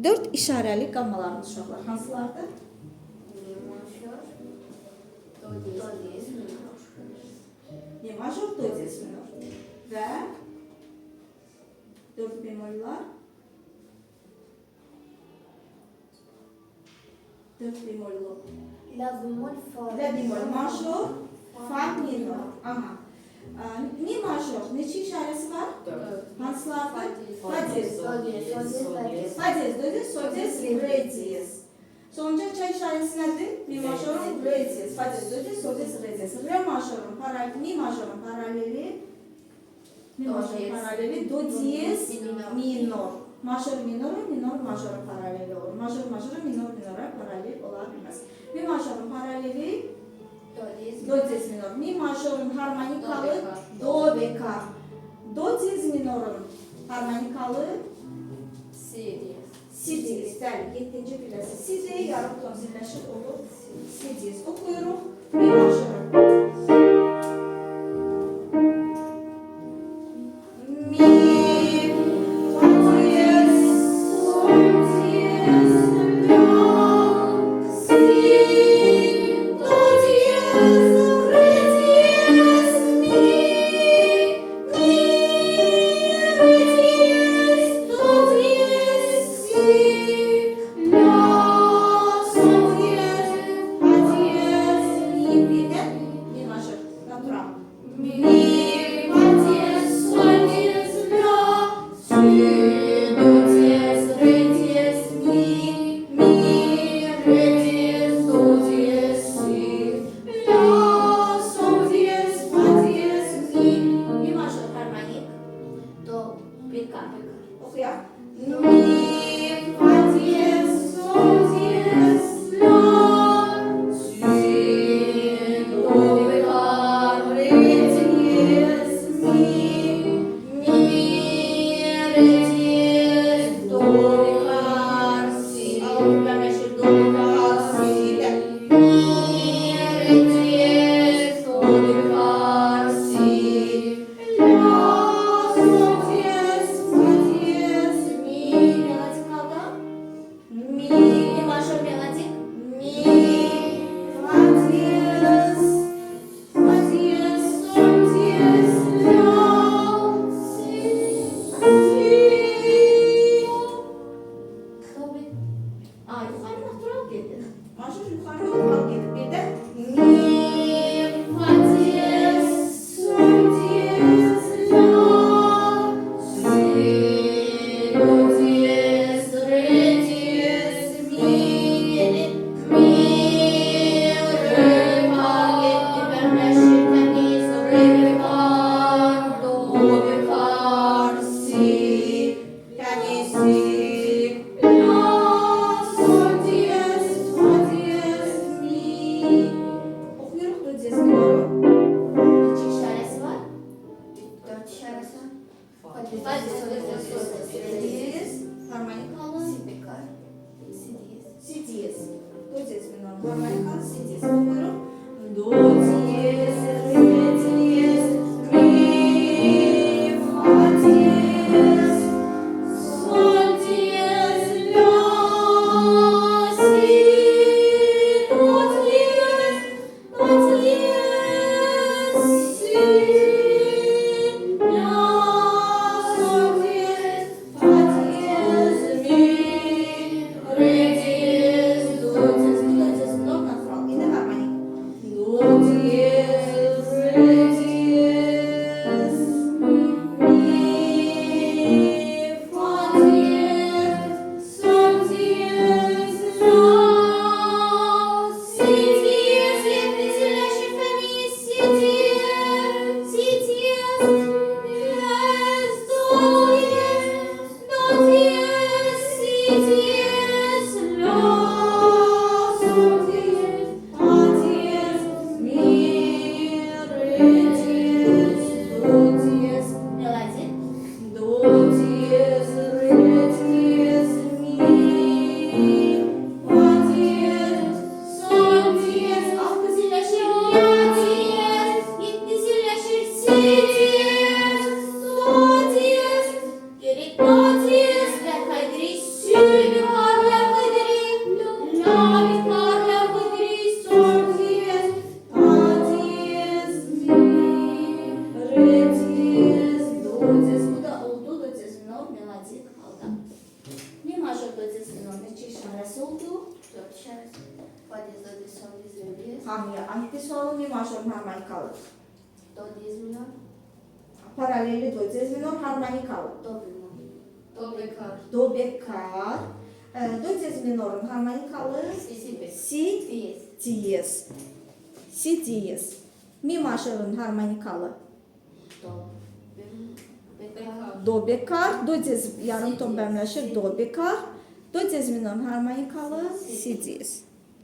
4 işarəli qammalarımız uşaqlar hansılardır? Mi major, do diyez minor. Mi major, do diyez minor. Və 4 bemollar. 4 bemollu. La bemol, fa. La bemol major, fa minor. Aha. Mi major neçə işarəsi var? 4. Hansılardır? Fa diyez. Do diyez, do diyez, fa diyez. Fa diyez, do diyez, sol diyez, re diyez. Sonuncu çay işarəsi nədir? Mi majorun re diyez. Fa diyez, do diyez, sol diyez, re diyez. Re majorun paraleli, mi majorun paraleli, mi majorun paraleli, do diyez, minor. Major minor, minor majorun paraleli olur. Major majora, minor minora paralel ola bilməz. Mi majorun paraleli, Do diyez, do diyez minor. Mi majorun harmonikalı, do bekar. Do diyez minorun harmonikalı, si diyez. si diyez. Bəli, 7-ci birləsi. Si deyə yarım ton zilləşir olur. Si diyez. Oxuyuruq. Mi majorun. Mi, fa diyez, sol diyez, la, si, do diyez, re diyez, mi, re diyez, do diyez, si, la, sol diyez, fa diyez, mi, bir de mi majör, natural. Mi, fa diyez, sol diyez, la, si, do diyez, re diyez, mi, re diyez, do diyez, si, la, sol diyez, fa diyez, mi. Mi majör harmonik. Do bekar. Okuyaq. Mi, fa diyez, sol diyez, la, si, do bekar, re diyez, mi, re diyez, do bekar, si. Ağırlıkla meşhur do bekar, si de. Mi, re diyez, do bekar, si, la, sol diyez, fa diyez, mi. Meladik kaldı. Mi, Mi major meladik. mi, fa diyez, sol diyez, la, si, Do be. Aa, yukarı natural geldi. Majör yukarı natural geldi. Bir de mi, fa diyez, sol diyez, la, si, do diyez, re diyez, mi, re, fa gitti. Birleşir temiz, re bekar, do bekar, si, temiz, si, la, sol diyez, fa diyez, mi. Okuyoruz do diyez minoru. Üç işaresi var. 4 işaresi var. Fa diyez, Fa diyez, do diyez, sol diyez, re diyez, harmonikalı, si bekar. Si diyez. si diyez. Do diyez minor, harmonikalı, si diyez. Okuyorum. Do diyez, re diyez, mi, fa diyez, sol diyez, la, si, do diyez, si, la, sol diyez, fa diyez, mi, re diyez, do diyez, do diyez, do natural, yine harmonik. Do diyez, re diyez, mi, fa diyez, sol diyez, la, si diyez, yetmişleşir femiz, si diyez, do diyez, si diyez, la, sol diyez, fa diyez, mi, re diyez, do diyez, Meladik. do diyez, re diyez, mi, fa diyez, sol diyez, altı zilleşir, la diyez, yedi zilleşir, si diyez, do diyez, geri do diyez, ve kaydırı, si diez, do diez, sol diez, ré diez. Hamıya aiddir sualım, mi majorun harmonikalı. Do diez minor. Paraleli do diez minor harmonikalı. Do bemol. Do bekar. Do bekar. Do diez minorun harmonikalı. Si bemol. Si Diez. diyez. Si diyez. Mi majorun harmonikalı. Do bemol. Bekar. Do bekar. Do diez yarım ton bəmləşir. Do bekar. Do diez minorun harmonikalı. Si diyez.